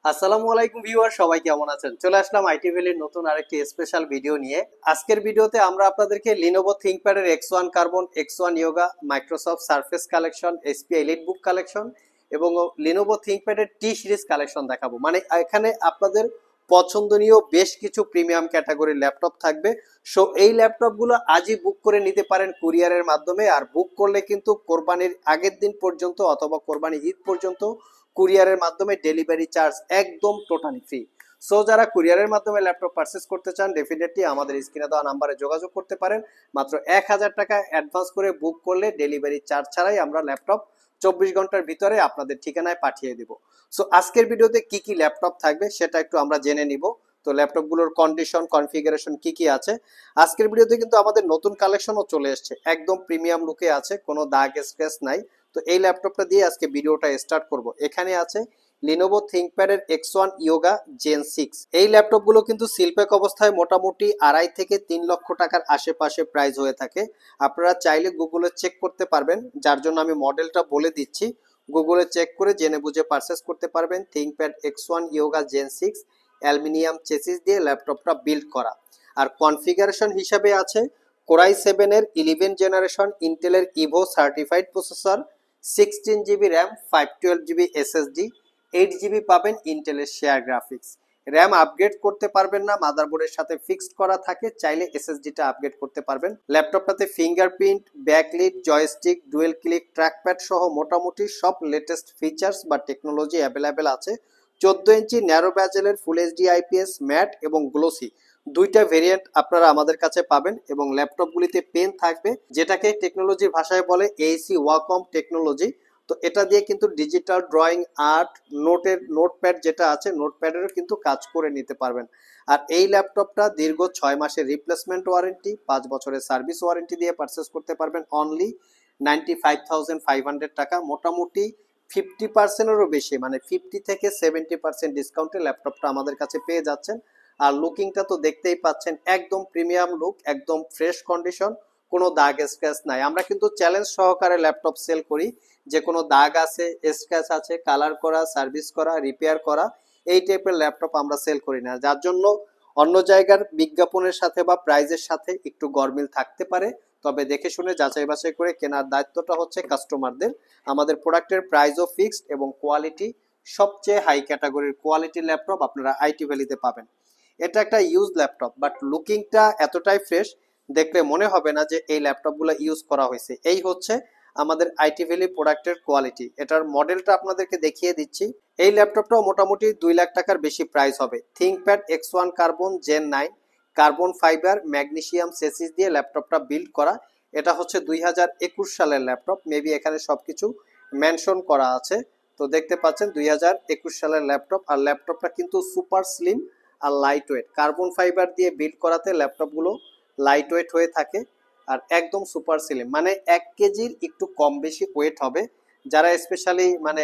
আসসালামু আলাইকুম ভিউয়ার, সবাই কেমন আছেন? চলে আসলাম আইটি ভ্যালির নতুন আরেকটি স্পেশাল ভিডিও নিয়ে। আজকের ভিডিওতে আমরা আপনাদেরকে লিনোভো থিংকপ্যাডের X1 carbon, X1 Yoga, Microsoft Surface collection, HP EliteBook collection এবং লিনোভো থিংকপ্যাডের টি সিরিজ কালেকশন দেখাবো। মানে এখানে আপনাদের পছন্দনীয় বেশ কিছু প্রিমিয়াম ক্যাটাগরির ল্যাপটপ থাকবে। সো এই ল্যাপটপগুলো আজই বুক করে নিতে পারেন কুরিয়ারের মাধ্যমে। আর বুক করলে কিন্তু কোরবানির আগের দিন পর্যন্ত অথবা কোরবানি ঈদ পর্যন্ত কুরিয়ারের মাধ্যমে ডেলিভারি চার্জ একদম টোটালি ফ্রি। সো যারা কুরিয়ারের মাধ্যমে ল্যাপটপ পারচেস করতে চান, ডেফিনেটলি আমাদের স্ক্রিনে দেওয়া নাম্বারে যোগাযোগ করতে পারেন। মাত্র 1000 টাকা অ্যাডভান্স করে বুক করলে ডেলিভারি চার্জ ছাড়াই আমরা ল্যাপটপ 24 ঘন্টার ভিতরে আপনাদের ঠিকানায় পাঠিয়ে দিব। সো আজকের ভিডিওতে কি কি ল্যাপটপ থাকবে সেটা একটু আমরা জেনে নিব। তো ল্যাপটপগুলোর কন্ডিশন, কনফিগারেশন কি কি আছে। আজকের ভিডিওতে কিন্তু আমাদের নতুন কালেকশনও চলে এসেছে, একদম প্রিমিয়াম লুকে আছে, কোনো দাগ স্ক্র্যাচ নাই। তো এই ল্যাপটপটা দিয়ে আজকে ভিডিওটা স্টার্ট করব। এখানে আছে লিনোভো থিংকপ্যাডের X1 ইয়োগা জেন 6। এই ল্যাপটপগুলো কিন্তু সিলপ্যাক অবস্থায় মোটামুটি 2.5 থেকে 3 লক্ষ টাকার আশেপাশে প্রাইস হয়ে থাকে। আপনারা চাইলে গুগলে চেক করতে পারবেন, যার জন্য আমি মডেলটা বলে দিচ্ছি। গুগলে চেক করে জেনে বুঝে পারচেস করতে পারবেন। ThinkPad X1 yoga gen 6 aluminium chassis দিয়ে ল্যাপটপটা বিল্ড করা। আর কনফিগারেশন হিসাবে আছে কোরাই 7 এর 11 জেনারেশন ইন্টেলের Evo certified processor, 16 GB RAM, 512 GB SSD, 8 GB পাবেন ইন্টেলের শেয়ার গ্রাফিক্স। র্যাম আপগ্রেড করতে পারবেন না, মাদারবোর্ডের সাথে ফিক্সড করা থাকে, চাইলে এসএসডিটা আপগ্রেড করতে পারবেন। ল্যাপটপটাতে fingerprint, backlit, joystick, dual click trackpad সহ মোটামুটি সব লেটেস্ট ফিচার্স বা টেকনোলজি অ্যাভেলেবেল আছে। 14 ইঞ্চি ন্যারো ব্যাজেলের ফুল এইচডি আইপিএস ম্যাট এবং গ্লোসি দুইটা ভেরিয়েন্ট আপনারা আমাদের কাছে পাবেন। এবং ল্যাপটপগুলিতে পেন থাকবে, যেটাকে টেকনোলজির ভাষায় বলে এইসি ওয়াকম টেকনোলজি। তো এটা দিয়ে কিন্তু ডিজিটাল ড্রয়িং, আর্ট, নোটপ্যাড যেটা আছে, নোটপ্যাডেরও কিন্তু কাজ করে নিতে পারবেন। আর এই ল্যাপটপটা দীর্ঘ 6 মাসের রিপ্লেসমেন্ট ওয়ারেন্টি, 5 বছরের সার্ভিস ওয়ারেন্টি দিয়ে পারচেস করতে পারবেন অনলি 95,500 টাকা। মোটামুটি 50%-এরও বেশি, মানে 50 থেকে 70% ডিসকাউন্টে ল্যাপটপটা আমাদের কাছে পেয়ে যাচ্ছেন। আর লুকিংটা তো দেখতেই পাচ্ছেন, একদম প্রিমিয়াম লুক, একদম ফ্রেশ কন্ডিশন, কোনো দাগ স্ক্র্যাচ নাই। আমরা কিন্তু চ্যালেঞ্জ সহকারে ল্যাপটপ সেল করি, যে কোনো দাগ আছে, স্ক্র্যাচ আছে, কালার করা, সার্ভিস করা, রিপেয়ার করা, এই টাইপের ল্যাপটপ আমরা সেল করি না। যার জন্য অন্য জায়গার বিজ্ঞাপনের সাথে বা প্রাইজের সাথে একটু গরমিল থাকতে পারে, তবে দেখে শুনে যাচাই বাছাই করে কেনার দায়িত্বটা হচ্ছে কাস্টমারদের। আমাদের প্রোডাক্টের প্রাইসও ফিক্সড এবং কোয়ালিটি সবচেয়ে হাই ক্যাটাগরির কোয়ালিটি ল্যাপটপ আপনারা আইটি ভ্যালিতে পাবেন। এটা একটা ইউজ ল্যাপটপ, বাট লুকিংটা এতটাই ফ্রেশ, দেখলে মনে হবে না যে এই ল্যাপটপগুলো ইউজ করা হয়েছে। এই হচ্ছে আমাদের আইটি ভ্যালি প্রোডাক্টের কোয়ালিটি। এটার মডেলটা আপনাদেরকে দেখিয়ে দিচ্ছি। এই ল্যাপটপটাও মোটামুটি 2 লাখ টাকার বেশি প্রাইস হবে। ThinkPad X1 carbon gen 9 carbon fibre magnesium chassis দিয়ে ল্যাপটপটা বিল্ড করা। এটা হচ্ছে 2021 সালের ল্যাপটপ, মেবি এখানে সবকিছু মেনশন করা আছে। তো দেখতে পাচ্ছেন 2021 সালের ল্যাপটপ। আর ল্যাপটপটা কিন্তু সুপার স্লিম আর লাইট ওয়েট, কার্বন ফাইবার দিয়ে বিল্ড করাতে ল্যাপটপগুলো লাইট ওয়েট হয়ে থাকে। আর একদম সুপার স্লিম, মানে 1 কেজির একটু কম বেশি ওয়েট হবে। যারা স্পেশালি মানে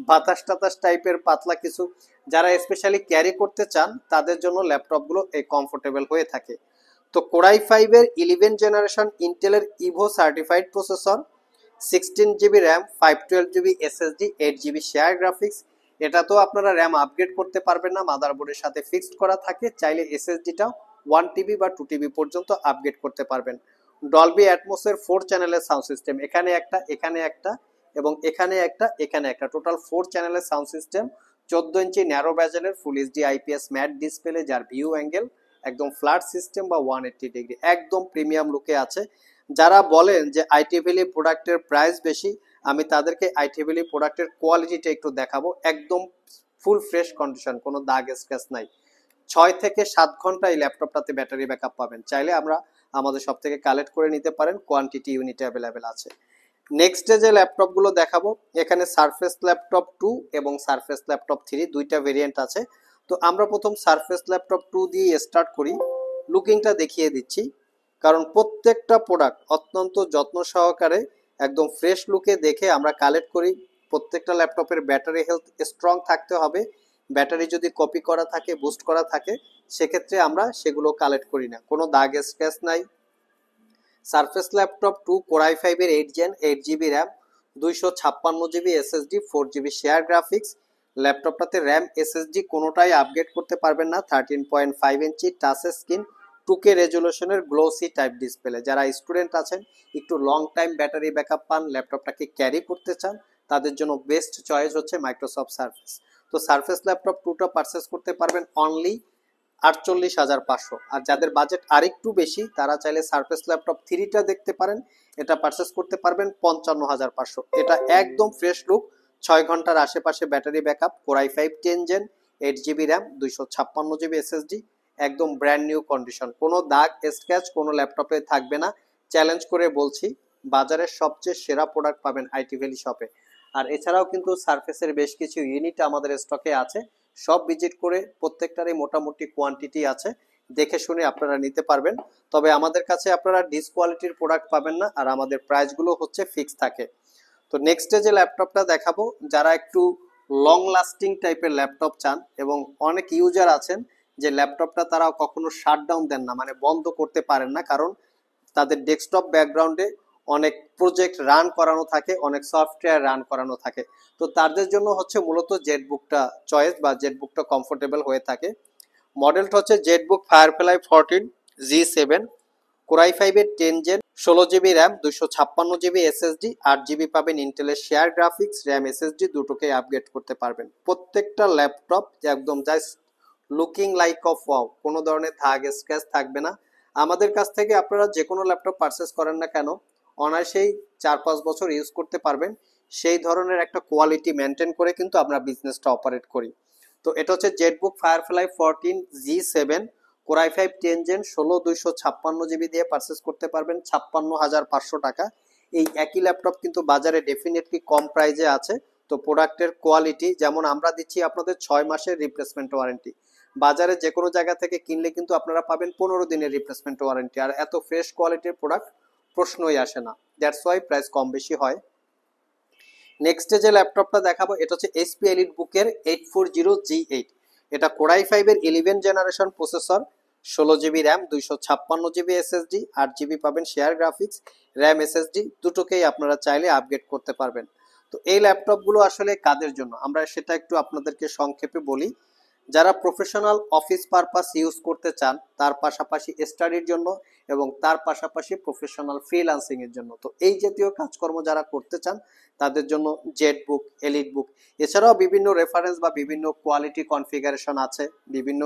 বাতাস টাতাস টাইপের পাতলা কিছু যারা স্পেশালি ক্যারি করতে চান, তাদের জন্য ল্যাপটপগুলো এই কমফোর্টেবল হয়ে থাকে। তো কোরাই 5 এর 11 জেনারেশন ইন্টেলের Evo certified processor, 16 GB RAM, 512 GB SSD, 8 GB share graphics. এটা তো আপনারা র্যাম আপগ্রেড করতে পারবেন না, মাদারবোর্ডের সাথে ফিক্সড করা থাকে, চাইলে এসএসডিটাও 1 টিবি বা 2 টিবি পর্যন্ত আপগ্রেড করতে পারবেন। ডলবি অ্যাটমসের 4 চ্যানেলের সাউন্ড সিস্টেম, এখানে একটা, এখানে একটা এবং এখানে একটা, এখানে একটা, টোটাল 4 চ্যানেলের সাউন্ড সিস্টেম। 14 ইঞ্চি ন্যারো ব্যাজেলের full HD IPS matte display, যার ভিউ অ্যাঙ্গেল একদম ফ্ল্যাট সিস্টেম বা 180 ডিগ্রি, একদম প্রিমিয়াম লুকে আছে। যারা বলেন যে আইটি ভ্যালি প্রোডাক্টের প্রাইস বেশি, আমি তাদেরকে আইটি ভ্যালি প্রোডাক্টের কোয়ালিটিটা একটু দেখাবো। একদম ফুল ফ্রেশ কন্ডিশন, কোনো দাগ স্ক্র্যাচ নাই। 6 থেকে 7 ঘন্টা এই ল্যাপটপটাতে ব্যাটারি ব্যাকআপ পাবেন। চাইলে আমাদের সব থেকে কালেক্ট করে নিতে পারেন, কোয়ান্টিটি ইউনিট অ্যাভেলেবেল আছে। নেক্সট যে ল্যাপটপগুলো দেখাবো, এখানে সারফেস ল্যাপটপ 2 এবং সারফেস ল্যাপটপ 3 দুইটা ভেরিয়েন্ট আছে। তো আমরা প্রথম সারফেস ল্যাপটপ 2 দিয়ে স্টার্ট করি। লুকিংটা দেখিয়ে দিচ্ছি, কারণ প্রত্যেকটা প্রোডাক্ট অত্যন্ত যত্ন সহকারে একদম ফ্রেশ লুকে দেখে আমরা কালেক্ট করি। প্রত্যেকটা ল্যাপটপের ব্যাটারি হেলথ স্ট্রং থাকতে হবে। ব্যাটারি যদি কপি করা থাকে, বুস্ট করা থাকে, সেক্ষেত্রে আমরা সেগুলো কালেক্ট করি না। কোনো দাগ স্ক্র্যাচ নাই। সারফেস ল্যাপটপ 2 কোরাই 5 এর 8 gen, 8 GB RAM, 256 GB SSD, 4 GB share graphics, ল্যাপটপটাতে র্যাম এসএসডি কোনোটাই আপগ্রেড করতে পারবেন না। 13.5 ইঞ্চি টাচ স্ক্রিন, 2K রেজলিউশনের গ্লোসি টাইপ ডিসপ্লে। যারা স্টুডেন্ট আছেন, একটু লং টাইম ব্যাটারি ব্যাকআপ পান, ল্যাপটপটাকে ক্যারি করতে চান, তাদের জন্য বেস্ট চয়েস হচ্ছে মাইক্রোসফট সার্ফেস। তো সার্ফেস ল্যাপটপ 2টা পারচেস করতে পারবেন অনলি 48,500। আর যাদের বাজেট আরেকটু বেশি, তারা চাইলে সার্ফেস ল্যাপটপ 3টা দেখতে পারেন, এটা পারচেস করতে পারবেন 55,500। এটা একদম ফ্রেশ লুক, 6 ঘন্টার আশেপাশে battery backup, core i5 10 gen, 8 GB RAM, 256 GB SSD, একদম ব্র্যান্ড নিউ কন্ডিশন। কোনো দাগ স্ক্র্যাচ কোনো ল্যাপটপে থাকবে না, চ্যালেঞ্জ করে বলছি। বাজারের সবচেয়ে সেরা প্রোডাক্ট পাবেন আইটি ভ্যালি শপে। আর এছাড়াও কিন্তু সার্ফেসের বেশ কিছু ইউনিট আমাদের স্টকে আছে, সব ভিজিট করে প্রত্যেকটারই মোটামুটি কোয়ান্টিটি আছে, দেখে শুনে আপনারা নিতে পারবেন। তবে আমাদের কাছে আপনারা ডিসকোয়ালিটির প্রোডাক্ট পাবেন না, আর আমাদের প্রাইসগুলো হচ্ছে ফিক্স থাকে। তো নেক্সটে যে ল্যাপটপটা দেখাবো, যারা একটু লং লাস্টিং টাইপের ল্যাপটপ চান, এবং অনেক ইউজার আছেন যে ল্যাপটপটা তারা কখনো শাটডাউন দেন না, মানে বন্ধ করতে পারেন না, কারণ তাদের ডেস্কটপ ব্যাকগ্রাউন্ডে অনেক প্রজেক্ট রান করানো থাকে, অনেক সফটওয়্যার রান করানো থাকে। তো তাদের জন্য হচ্ছে মূলত জেটবুকটা চয়েস, বা জেটবুকটা কমফোর্টেবল হয়ে থাকে। মডেলটা হচ্ছে Jetbook Firefly 14G7, core i5 এর 10 gen, 16 GB RAM, 256 GB SSD, 8 GB পাবেন ইন্টেলের শেয়ার গ্রাফিক্স, র্যাম এসএসডি দুটোকেই আপগ্রেড করতে পারবেন। প্রত্যেকটা ল্যাপটপ একদম just looking like of wow, কোনো ধরনের দাগ স্ক্র্যাচ থাকবে না। আমাদের কাছ থেকে আপনারা যে কোনো ল্যাপটপ পারচেস করেন না কেন, অনায়াসেই 4-5 বছর ইউজ করতে পারবেন। সেই ধরনের একটা কোয়ালিটি মেনটেন করে কিন্তু আমরা বিজনেসটা অপারেট করি। তো এটা হচ্ছে Jetbook Firefly 14G7, core i5 10 gen, 16 256 GB দিয়ে পারচেস করতে পারবেন 56,500 টাকা। এই একই ল্যাপটপ কিন্তু বাজারে ডেফিনেটলি কম প্রাইজে আছে। তো প্রোডাক্টের কোয়ালিটি যেমন আমরা দিচ্ছি আপনাদের 6 মাসের রিপ্লেসমেন্ট ওয়ারেন্টি, বাজারে যে কোনো জায়গা থেকে কিনলে কিন্তু আপনারা পাবেন 15 দিনের রিপ্লেসমেন্ট ওয়ারেন্টি। আর এত ফ্রেশ কোয়ালিটির প্রোডাক্ট প্রশ্নই আসে না, দ্যাটস ওয়াই প্রাইস কম বেশি হয়। নেক্সটে যে ল্যাপটপটা দেখাবো, এটা হচ্ছে এইচপি এলিট বুকের 840G8। এটা কোর i5 এর 11 generation processor, 16 GB RAM, 256 GB SSD, 8 GB পাবেন শেয়ার গ্রাফিক্স, র্যাম এসএসডি দুটোকেই আপনারা চাইলে আপগ্রেড করতে পারবেন। তো এই ল্যাপটপগুলো আসলে কাদের জন্য, আমরা সেটা একটু আপনাদেরকে সংক্ষেপে বলি। যারা প্রফেশনাল অফিস পারপাস ইউজ করতে চান, তার পাশাপাশি স্টাডির জন্য, এবং তার পাশাপাশি প্রফেশনাল ফ্রিল্যান্সিং এর জন্য। তো এই জাতীয় কাজকর্ম যারা করতে চান, তাদের জন্য জেট বুক, এলিট বুক। এছাড়াও বিভিন্ন রেফারেন্স বা বিভিন্ন কোয়ালিটি কনফিগারেশন আছে, বিভিন্ন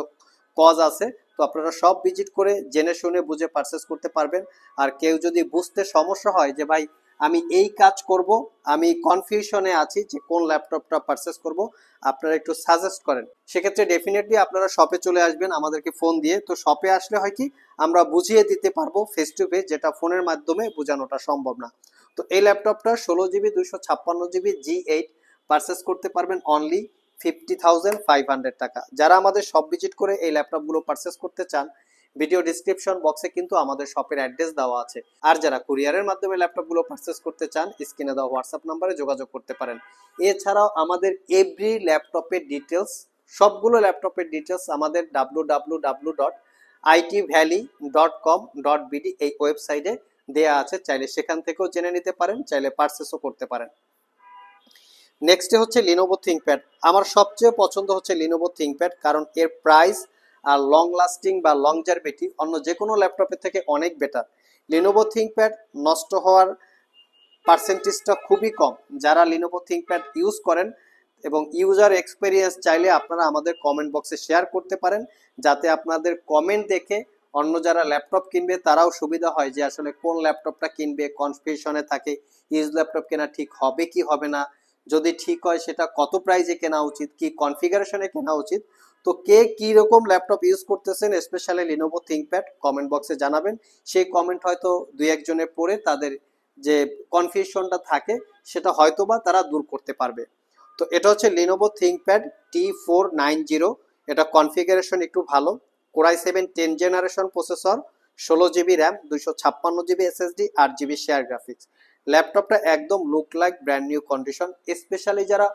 কজ আছে। তো আপনারা সব ভিজিট করে জেনে শুনে বুঝে পারচেস করতে পারবেন। আর কেউ যদি বুঝতে সমস্যা হয় যে ভাই আমি এই কাজ করব, আমি কনফিউশনে আছি যে কোন ল্যাপটপটা পারচেস করব, আপনারা একটু সাজেস্ট করেন, সেক্ষেত্রে ডেফিনেটলি আপনারা শপে চলে আসবেন আমাদেরকে ফোন দিয়ে। তো শপে আসলে হয় কি, আমরা বুঝিয়ে দিতে পারবো ফেস টু ফেস, যেটা ফোনের মাধ্যমে বোঝানোটা সম্ভব না। তো এই ল্যাপটপটা 16 GB 256 GB G8 পারচেস করতে পারবেন অনলি 50,500 টাকা। যারা আমাদের শপ ভিজিট করে এই ল্যাপটপগুলো পারচেস করতে চান, ভিডিও ডিসক্রিপশন বক্সে কিন্তু আমাদের শপের অ্যাড্রেস দেওয়া আছে। আর যারা কুরিয়ারের মাধ্যমে ল্যাপটপগুলো পারচেস করতে চান, স্ক্রিনে দেওয়া হোয়াটসঅ্যাপ নাম্বারে যোগাযোগ করতে পারেন। এছাড়াও আমাদের এভরি ল্যাপটপের ডিটেলস, সবগুলো ল্যাপটপের ডিটেলস আমাদের www.itvalley.com.bd এই ওয়েবসাইটে দেয়া আছে, চাইলে সেখান থেকেও জেনে নিতে পারেন, চাইলে পারচেসও করতে পারেন। নেক্সটে হচ্ছে লিনোভো থিংকপ্যাড। আমার সবচেয়ে পছন্দ হচ্ছে লিনোভো থিংকপ্যাড, কারণ এর প্রাইস আর লং লাস্টিং বা লংজারভিটি অন্য যে কোনো ল্যাপটপের থেকে অনেক বেটার। লিনোভো থিংকপ্যাড নষ্ট হওয়ার পার্সেন্টেজটা খুবই কম। যারা লিনোভো থিংকপ্যাড ইউজ করেন এবং ইউজার এক্সপেরিয়েন্স চাইলে আপনারা আমাদের কমেন্ট বক্সে শেয়ার করতে পারেন, যাতে আপনাদের কমেন্ট দেখে অন্য যারা ল্যাপটপ কিনবে তারাও সুবিধা হয় যে আসলে কোন ল্যাপটপটা কিনবে, কনফিউশনে থাকে ইউজ ল্যাপটপ কেনা ঠিক হবে কি হবে না, যদি ঠিক হয় সেটা কত প্রাইজে কেনা উচিত, কি কনফিগারেশনে কেনা উচিত। তো কে কি রকম ল্যাপটপ ইউজ করতেছেন স্পেশালি লিনোভো থিংকপ্যাড কমেন্ট বক্সে জানাবেন, সেই কমেন্ট হয়তো দুই একজনে পড়ে তাদের যে কনফিউশনটা থাকে সেটা হয়তোবা তারা দূর করতে পারবে। তো এটা হচ্ছে লিনোভো থিংকপ্যাড T490। এটা কনফিগারেশন একটু ভালো, core i7 10 generation processor, 16 GB RAM, 256 GB SSD, 8 GB share graphics. ল্যাপটপটা একদম look like brand new condition. Specially যারা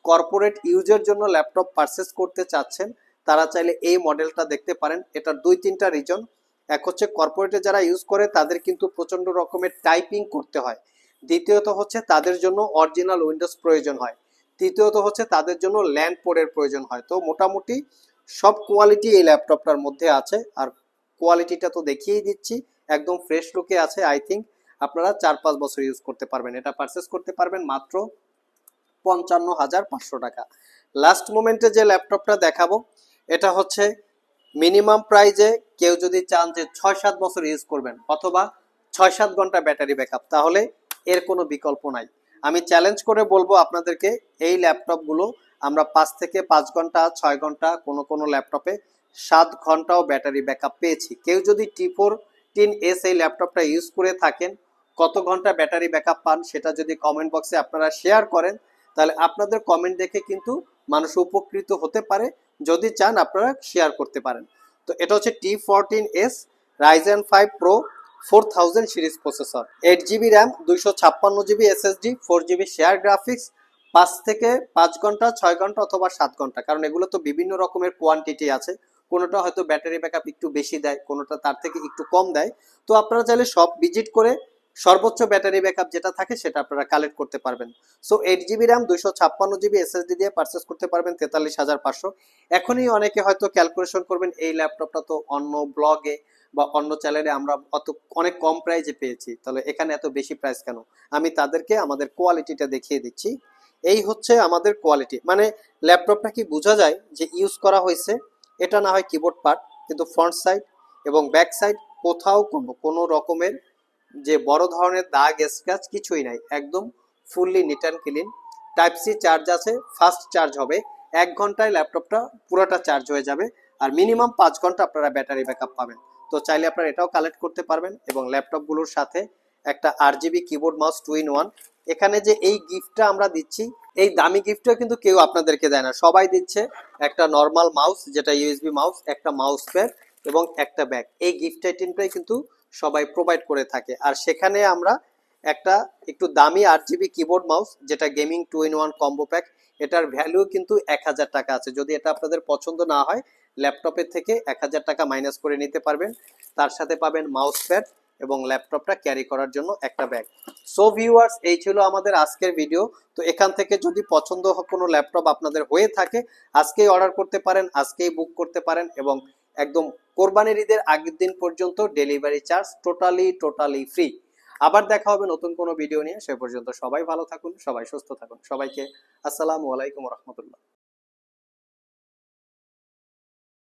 কর্পোরেট ইউজের জন্য ল্যাপটপ পারচেস করতে চাচ্ছেন, তারা চাইলে এই মডেলটা দেখতে পারেন। এটার 2-3টা রিজন। এক হচ্ছে কর্পোরেটে যারা ইউজ করে তাদের কিন্তু প্রচন্ড রকমের টাইপিং করতে হয়। দ্বিতীয়ত হচ্ছে তাদের জন্য অরিজিনাল উইন্ডোজ প্রয়োজন হয়। তৃতীয়ত হচ্ছে তাদের জন্য ল্যান্ড পোর্টের প্রয়োজন হয়। তো মোটামুটি সব কোয়ালিটি এই ল্যাপটপটার মধ্যে আছে। আর কোয়ালিটিটা তো দেখিয়েই দিচ্ছি, একদম ফ্রেশ লুকে আছে। আই থিঙ্ক আপনারা 4-5 বছর ইউজ করতে পারবেন। এটা পারচেস করতে পারবেন মাত্র 55,500 টাকা। লাস্ট মোমেন্টে যে ল্যাপটপটা দেখাবো এটা হচ্ছে মিনিমাম প্রাইজে, কেউ যদি চান যে 6-7 বছর ইউজ করবেন অথবা 6-7 ঘন্টা ব্যাটারি ব্যাকআপ, তাহলে এর কোনো বিকল্প নাই। আমি চ্যালেঞ্জ করে বলবো আপনাদেরকে, এই ল্যাপটপগুলো আমরা 5 ঘন্টা 6 ঘন্টা, কোনো ল্যাপটপে 7 ঘন্টাও ব্যাটারি ব্যাকআপ পেয়েছি। কেউ যদি T14S এই ল্যাপটপটা ইউজ করে থাকেন, কত ঘন্টা ব্যাটারি ব্যাকআপ পান সেটা যদি কমেন্ট বক্সে আপনারা শেয়ার করেন, তাহলে আপনাদের কমেন্ট দেখে কিন্তু মানুষ উপকৃত হতে পারে। যদি চান আপনারা শেয়ার করতে পারেন। তো এটা হচ্ছে T14S Ryzen 5 Pro 4000 series processor, 8GB RAM, 256GB SSD, 4GB share graphics, 5 ঘন্টা 6 ঘন্টা অথবা 7 ঘন্টা, কারণ এগুলো তো বিভিন্ন রকমের কোয়ান্টিটি আছে। কোনোটা হয়তো ব্যাটারি ব্যাকআপ একটু বেশি দেয়, কোনোটা তার থেকে একটু কম দেয়। তো আপনারা চাইলে সব ভিজিট করে সর্বোচ্চ ব্যাটারি ব্যাকআপ যেটা থাকে সেটা আপনারা কালেক্ট করতে পারবেন। So 8GB RAM, 256GB SSD দিয়ে পারচেস করতে পারবেন 43,500। এখনই অনেকে হয়তো ক্যালকুলেশন করবেন এই ল্যাপটপটা তো অন্য ব্লগে বা অন্য চ্যানেলে আমরা অনেক কম প্রাইসে পেয়েছি, তাহলে এখানে এত বেশি প্রাইস কেন? আমি তাদেরকে আমাদের কোয়ালিটিটা দেখিয়ে দিচ্ছি। এই হচ্ছে আমাদের কোয়ালিটি, মানে ল্যাপটপটা কি বোঝা যায় যে ইউজ করা হয়েছে। এটা না হয় কিবোর্ড পার্ট, কিন্তু ফ্রন্ট সাইড এবং ব্যাক সাইড কোথাও কোনো রকমের যে বড় ধরনের দাগ স্ক্র্যাচ কিছুই নাই, একদম fully neat and clean. Type C charge আছে, ফাস্ট চার্জ হবে, 1 ঘন্টায় ল্যাপটপটা পুরোটা চার্জ হয়ে যাবে। আর মিনিমাম 5 ঘন্টা আপনারা ব্যাটারি ব্যাকআপ পাবেন। তো চাইলে আপনারা এটাও কালেক্ট করতে পারবেন। এবং ল্যাপটপগুলোর সাথে একটা RGB কিবোর্ড মাউস 2-in-1। এখানে যে এই গিফটটা আমরা দিচ্ছি, এই দামি গিফটটা কিন্তু কেউ আপনাদেরকে দেয় না, সবাই দিচ্ছে একটা নর্মাল মাউস যেটা USB মাউস, একটা মাউস প্যাড এবং একটা ব্যাগ। এই গিফট আইটেমটাই কিন্তু সবাই প্রোভাইড করে থাকে। আর সেখানে আমরা একটা একটু দামি 8GB কিবোর্ড মাউস যেটা গেমিং 2-in-1 কম্বো প্যাক, এটার ভ্যালু কিন্তু 1000 টাকা আছে। যদি এটা আপনাদের পছন্দ না হয়, ল্যাপটপের থেকে 1000 টাকা মাইনাস করে নিতে পারবেন। তার সাথে পাবেন মাউস প্যাড এবং ল্যাপটপটা ক্যারি করার জন্য একটা ব্যাগ। সো ভিউয়ার্স, এই ছিল আমাদের আজকের ভিডিও। তো এখান থেকে যদি পছন্দ কোনো ল্যাপটপ আপনাদের হয়ে থাকে, আজকেই অর্ডার করতে পারেন, আজকেই বুক করতে পারেন। এবং একদম কোরবানির ঈদের আগের দিন পর্যন্ত ডেলিভারি চার্জ টোটালি ফ্রি। আবার দেখা হবে নতুন কোনো ভিডিও নিয়ে। সে পর্যন্ত সবাই ভালো থাকুন, সবাই সুস্থ থাকুন। সবাইকে আসসালামু আলাইকুম রহমতুল্লাহ।